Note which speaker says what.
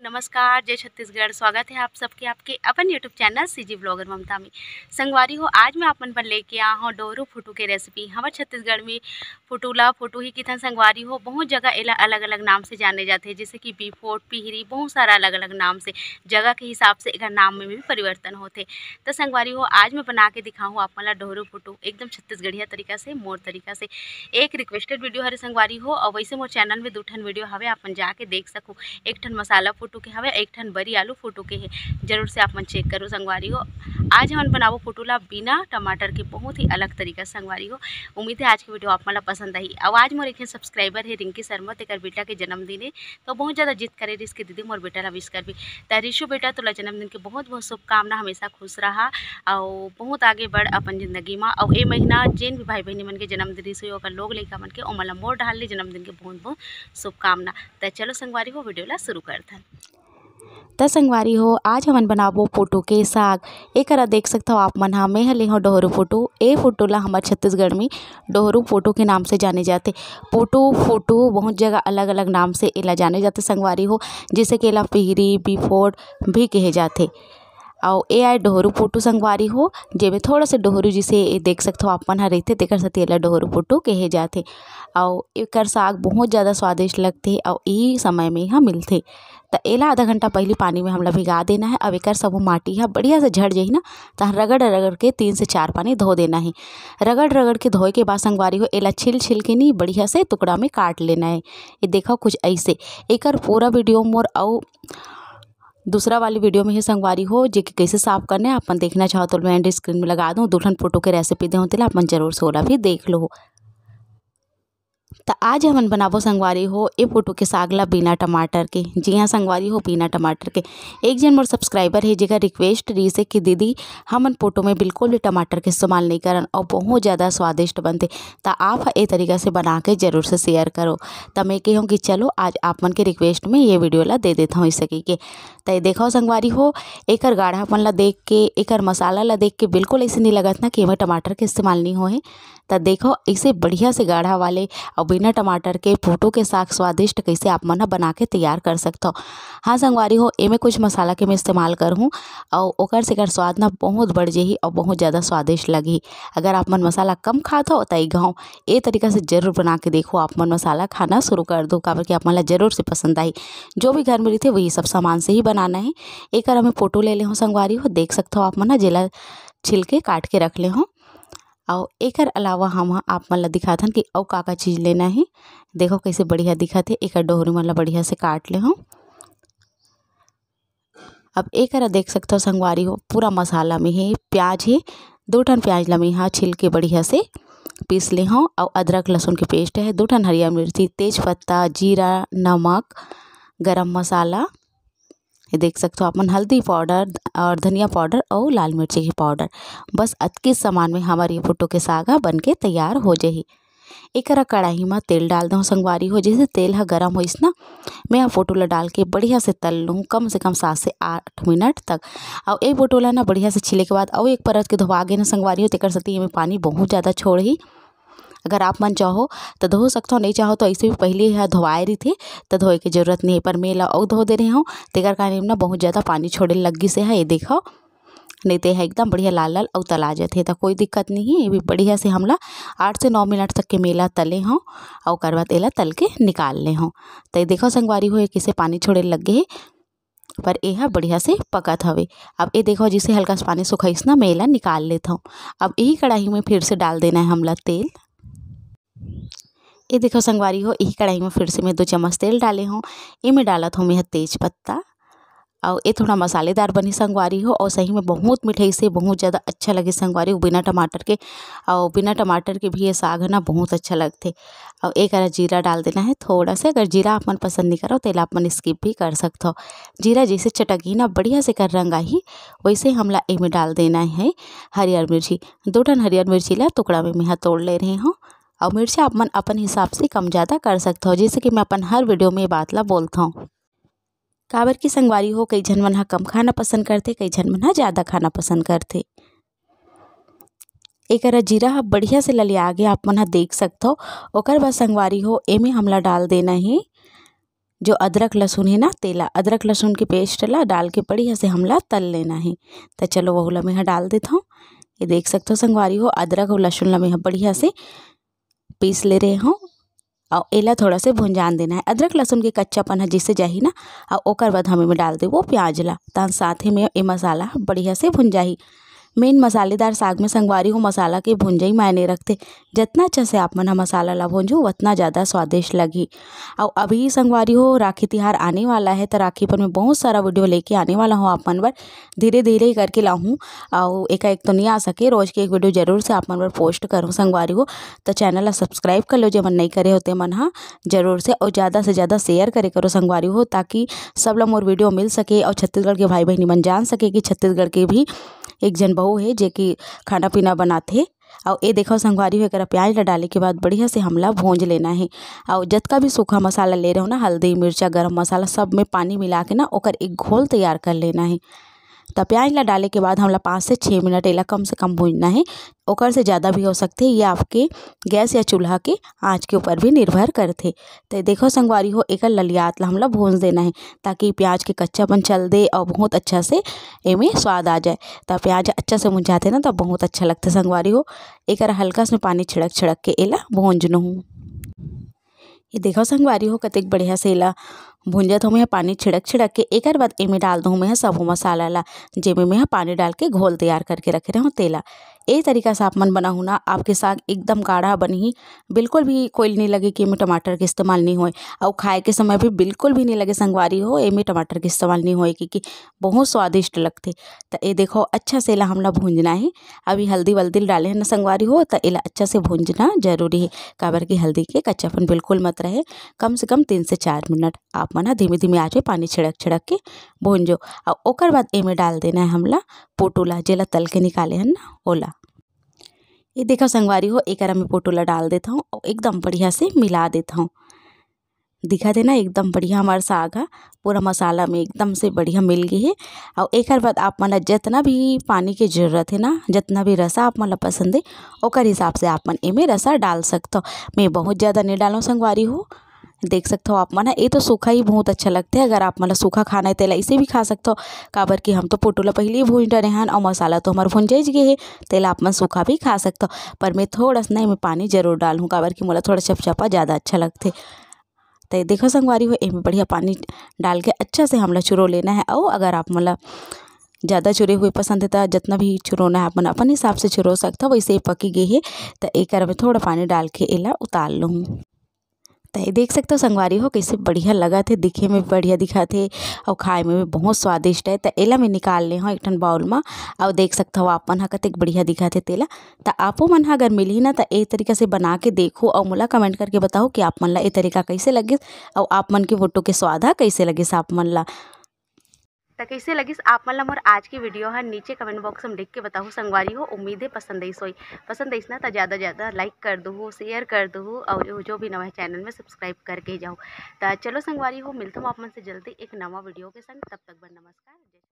Speaker 1: नमस्कार, जय छत्तीसगढ़। स्वागत है आप सबके आपके अपन यूट्यूब चैनल सीजी ब्लॉगर ममता में। संगवारी हो, आज मैं अपन पर लेके आ हूँ डोरू फुटू के रेसिपी। हमारे छत्तीसगढ़ में फुटूला फुटू ही किथन संगवारी हो बहुत जगह एला अलग अलग नाम से जाने जाते हैं, जैसे कि बीफोट पिहरी, बहुत सारा अलग अलग नाम से जगह के हिसाब से एक नाम में भी परिवर्तन होते। तो संगवारी हो, आज मैं बना के दिखाऊँ अपन ला डोरू फुटू एकदम छत्तीसगढ़िया तरीका से, मोर तरीका से। एक रिक्वेस्टेड वीडियो हरे संगवारी हो, और वैसे मोर चैनल में 2 ठन वीडियो हवे, अपन जाके देख सकूँ। एक ठन मसाला फुटू के हवे, एक ठन बरी आलू फुटू के है। जरूर से आप मन चेक करो संगवारी हो। आज हम बनाबो फुटूला बिना टमाटर के, बहुत ही अलग तरीका संगवारी हो। उम्मीद है आज की वीडियो आप मन ला पसंद आई। और आज मोर एक सब्सक्राइबर है रिंकी शर्मा, तेकर बेटा के जन्मदिन है, तो बहुत ज़्यादा जिद करे रही इसके दीदी मोर बेटा ला विश करबी। त रिशु बेटा, तोला जन्मदिन के बहुत बहुत शुभकामना, हमेशा खुश रहा और बहुत आगे बढ़ अपन जिंदगी में। और ए महीना जेन भी भाई बहनी मन के जन्मदिन रिस ओकर लोग लइका मन के ओमन ला मोर डाल ले जन्मदिन के बहुत बहुत शुभकामना। तो चलो संगवारी हो, वीडियो ला शुरू करथन।
Speaker 2: त संगवारी हो, आज हमन बनाबो फोटो के साग। एकरा देख सकथो आप मन ह, मैं ले हो डोहरू फोटो। ए फोटो ला हमार छत्तीसगढ़ में डोहरू फोटो के नाम से जाने जाते। फोटो फोटो बहुत जगह अलग अलग नाम से एला जाने जाते संगवारी हो, जैसे कि एला पिहरी बीफोट भी कहे जाते। और ए आए डोहरू फोटो संगवारी हो, जेमे थोड़ा से डोहरू जिसे देख सकथो आप मन ह रहिथे, तेकर सेती एला डोहरू फोटो कहे जाथे। और एकर साग बहुत ज़्यादा स्वादिष्ट लगथे और ई समय में ह मिलथे। त एला आधा घंटा पहले पानी में हमला भिगा देना है। अब एकर सबो माटी ह बढ़िया से झड़ जाही ना, त रगड़ रगड़ के 3 से 4 पानी धो देना है। रगड़ रगड़ के धोए के बाद संगवारी हो, एला छिल छिल के नहीं बढ़िया से टुकड़ा में काट लेना है। ये देखो कुछ ऐसे। एकर पूरा वीडियो मोर और दूसरा वाली वीडियो में है संगवारी हो, जे कि कैसे साफ करने अपन देखना चाहो तो मैं एंड स्क्रीन में लगा दूँ। 2 ठन फोटो के रेसिपी देहूँ, तेला अपन जरूर से ओला भी देख लो। तो आज हमन बनाबो संगवारी हो ए फोटो के साग ला बिना टमाटर के। जी हाँ संगवारी हो, बिना टमाटर के। एक जन मोर सब्सक्राइबर है जेकर रिक्वेस्ट रही से कि दीदी हमन फोटो में बिल्कुल भी टमाटर के इस्तेमाल नहीं करन और बहुत ज़्यादा स्वादिष्ट बनते। तो आप ए तरीका से बना के ज़रूर से शेयर करो। तो मैं कहूँ कि चलो आज आप मन के रिक्वेस्ट में ये वीडियो ला दे देता हूँ इस सकी के। तो देखो संगवारी हो, एकर गाढ़ापन ला देख के, एकर मसाला ला देख के बिल्कुल ऐसे नहीं लगत ना कि एमे टमाटर के इस्तेमाल नहीं होए। तो देखो ऐसे बढ़िया से गाढ़ा वाले और बिना टमाटर के फोटो के साग स्वादिष्ट कैसे आप मन बना के तैयार कर सकते हो। हाँ संगवारी हो, एमे कुछ मसाला के मैं इस्तेमाल करहूँ और ओकर से एकर स्वाद ना बहुत बढ़ जाही और बहुत ज़्यादा स्वादिष्ट लगी। अगर आप मन मसाला कम खात हो तो गाँव ए तरीका से ज़रूर बना के देखो, आप मन मसाला खाना शुरू कर दो, काबर कि आप मन ला ज़रूर से पसंद आई। जो भी घर में रहते वही सब सामान से ही बनाना है। एक हमें फोटो ले ले हो संगवारी हो, देख सकते हो आप मन जेला छिलके काट के रख ले हो। और एकर अलावा हम आप मन ला दिखाथन कि और का चीज़ लेना है। देखो कैसे बढ़िया दिखत है। एकर डोहरी मन ला बढ़िया से काट ले हो। अब एकर देख सकते हो संगवारी हो, पूरा मसाला में है। प्याज है, 2 ठन प्याज ला मैं यहाँ छिल के बढ़िया से पीस ले हूँ। और अदरक लहसुन के पेस्ट है, 2 ठन हरिया मिर्ची, तेज पत्ता, जीरा, नमक, गरम मसाला, ये देख सकते हो अपन हल्दी पाउडर और धनिया पाउडर और लाल मिर्ची की पाउडर। बस अतके सामान में हमारे ये फोटो के सागा बन के तैयार हो जाही। एकरा कढ़ाई में तेल डाल दूँ संगवारी हो, जैसे तेल है गरम होइस ना, मैं यहाँ फोटो ला डाल के बढ़िया से तल लूँ कम से कम 7 से 8 मिनट तक। और एक फोटो ला ना बढ़िया से छिले के बाद और एक परत के धोवा गे ना संगवारी हो, तेकर सती में पानी बहुत ज़्यादा छोड़ही। अगर आप मन चाहो तो धो सकते हो, नहीं चाहो तो ऐसे भी पहले यहाँ धोवाए रही थे तो धोए की जरूरत नहीं है। पर मैं ला और धो दे रही हूँ, तेकर कारण ना बहुत ज़्यादा पानी छोड़े लगी से है। ये देखो, नहीं तो है एकदम बढ़िया लाल लाल और तला जाते, तो कोई दिक्कत नहीं है। ये भी बढ़िया से हमला 8 से 9 मिनट तक के मेला तले हों और ओकर बाद एला तल के निकाल ले हों। तो ये देखो संगवारी हो, किसे पानी छोड़े लग गए पर यह बढ़िया से पकत हवे। अब ये देखो जिसे हल्का सा पानी सुखाइस ना, मैं एला निकाल लेता हूँ। अब यही कढ़ाई में फिर से डाल देना है हमला तेल। ये देखो संगवारी हो, यही कढ़ाई में फिर से मैं 2 चम्मच तेल डाले हूँ। इमें डालत हूँ मैं तेज पत्ता और ये थोड़ा मसालेदार बनी संगवारी हो। और सही में बहुत मिठाई से बहुत ज़्यादा अच्छा लगे संगवारी हो बिना टमाटर के। और बिना टमाटर के भी ये साग है ना बहुत अच्छा लगते। और एक जीरा डाल देना है थोड़ा से। अगर जीरा आप मन पसंद नहीं करो तो आप मन स्किप भी कर सकते हो। जीरा जैसे चटकी ना बढ़िया से कर रंगा ही, वैसे हमला इमें डाल देना है हरियर मिर्ची। 2 ठन हरियर मिर्ची ला टुकड़ा में मैं तोड़ ले रही हूँ। और मिर्ची आप मन अपन हिसाब से कम ज़्यादा कर सकते हो, जैसे कि मैं अपन हर वीडियो में बात ला बोलता हूँ। काबर की संगवारी हो, कई झन मन कम खाना पसंद करते, कई झन मन ज़्यादा खाना पसंद करते। एकरा जीरा बढ़िया से ललिया गया आप मन देख सकते हो। ओकर बाद संगवारी हो, एमे हमला डाल देना है जो अदरक लहसुन है ना तेला अदरक लहसुन की पेस्ट ला डाल के बढ़िया से हमला तल लेना है। तो चलो वह ला मैं डाल देता हूँ। ये देख सकते हो संगवारी हो अदरक और लहसुन ला मैं बढ़िया से पीस ले रहे हूँ और एला थोड़ा से भुंजान देना है। अदरक लहसुन के कच्चापन है जिससे जाही ना और ओकर बाद हमें में डाल दे वो प्याज ला तान साथ ही में ये मसाला बढ़िया से भुंजाही। मेन मसालेदार साग में संगवारी हो मसाला के भुंजई मायने रखते। जितना अच्छा से आप मन मसाला ला भूंजो उतना ज़्यादा स्वादिष्ट लगी। और अभी संगवारी हो राखी तिहार आने वाला है तो राखी पर मैं बहुत सारा वीडियो लेके आने वाला हूँ आप मन पर धीरे धीरे ही करके लाऊँ और एक तो नहीं आ सके रोज़ की एक वीडियो जरूर से आप मन पर पोस्ट करूँ संगवारी हो। तो चैनल ला सब्सक्राइब कर लो जो मन नहीं करे होते मन हाँ जरूर से और ज़्यादा से ज़्यादा शेयर करे करो संगवारी हो ताकि सब लोग मोर वीडियो मिल सके और छत्तीसगढ़ के भाई बहनी मन जान सके कि छत्तीसगढ़ के भी एक जन बहू है जे कि खाना पीना बनाते। और ये देखो संगवारी हो एकरा प्याज ला डाले के बाद बढ़िया से हमला भूंज लेना है। और जितना भी सूखा मसाला ले रहे हो ना हल्दी मिर्चा गरम मसाला सब में पानी मिला के ना ओकर एक घोल तैयार कर लेना है। तो प्याज ला डाले के बाद हमला 5 से 6 मिनट एला कम से कम भूनना है। ओकर से ज़्यादा भी हो सकते ये आपके गैस या चूल्हा के आँच के ऊपर भी निर्भर करते। तो देखो संगवारी हो एक ललियात ला हमला भून देना है ताकि प्याज के कच्चापन चल दे और बहुत अच्छा से एमें स्वाद आ जाए। तो प्याज अच्छा से भून जाते ना तो बहुत अच्छा लगता संगवारी हो। एक हल्का से पानी छिड़क छिड़क के एला भूंजनू हूँ। ये देखो संगवारी हो कतेक बढ़िया से एला भुंजत हो मैं पानी छिड़क छिड़क के एक बाद एमें डाल दूँ मैं सब मसाला ला जेमें मैं पानी डाल के घोल तैयार करके रखे रहे हूँ तेला। ए तरीका से आप मन बनाऊँ ना आपके साग एकदम गाढ़ा बनी बिल्कुल भी कोई नहीं लगे कि एमें टमाटर के इस्तेमाल नहीं होए और खाए के समय भी बिल्कुल भी नहीं लगे संगवारी हो एमें टमाटर के इस्तेमाल नहीं होए क्योंकि बहुत स्वादिष्ट लगते। तो ये देखो अच्छा से एला हमला भूंजना है। अभी हल्दी वल्दी डाले हैं ना संगवारी हो तो एला अच्छा से भूंजना जरूरी है काबर की हल्दी के कच्चापन बिल्कुल मत रहे। कम से कम 3 से 4 मिनट आप मन धीमे धीमे आँच पे पानी छिड़क छिड़क के भूंजो। और ओकर बाद एमें डाल देना है हमला पोटूला जेला तल के निकाले हैं ना ओला। ये देखो संगवारी हो एक मैं पोटूला डाल देता हूँ और एकदम बढ़िया से मिला देता हूँ। दिखा देना एकदम बढ़िया हमारा साग है पूरा मसाला में एकदम से बढ़िया मिल गई है। और एक बाद आप मन जितना भी पानी की ज़रूरत है ना जितना भी रसा आप मन पसंद है ओकर हिसाब से आप मन एमें रसा डाल सकते हो। मैं बहुत ज़्यादा नहीं डालूँ संगवारी हो देख सकते हो आप मन ये तो सूखा ही बहुत अच्छा लगता है। अगर आप मतलब सूखा खाना है तेला इसे भी खा सकते हो काबर कि हम तो पोटूला पहले ही भून डरे हैं और मसाला तो हमारे भून जाइज गए है तेला आप मन सूखा भी खा सकते हो। पर मैं थोड़ा सा नहीं मैं पानी जरूर डालूँ काबर कि मोला थोड़ा चपचपा ज़्यादा अच्छा लगते। तो देखो संगवारी हो एमें बढ़िया पानी डाल के अच्छा से हमला चुरो लेना है। और अगर आप मतलब ज़्यादा चुरे हुए पसंद है तो जितना भी चुरोना है अपन अपन हिसाब से चुरो सकते हो वैसे पकी गई है। तो एक में थोड़ा पानी डाल के एला उतार लूँ। तो ये देख सकते हो संगवारी हो कैसे बढ़िया लगा थे दिखे में बढ़िया दिखा थे और खाए में भी बहुत स्वादिष्ट है। तो एला में निकाल ले हाँ एक ठन बाउल में और देख सकते हो आप मन हा कतेक बढ़िया दिखा थे तेला। तो आपो मन हा अगर मिली ना तो ए तरीका से बना के देखो और मोला कमेंट करके बताओ कि आप मन ला ए तरीका कैसे लगे और आप मन के फोटो के स्वाद हा कैसे लगे आप मन ला।
Speaker 1: तो कैसे लगिस आप मन ला मोर आज की वीडियो है नीचे कमेंट बॉक्स में लिख के बताओ संगवारी हो। उम्मीद है पसंद आई सोई पसंद आई ना तो ज़्यादा लाइक कर दो शेयर कर दो और जो भी नवा चैनल में सब्सक्राइब करके जाओ। तो चलो संगवारी हो मिलता हूँ आप मन से जल्दी एक नवा वीडियो के संग तब तक नमस्कार।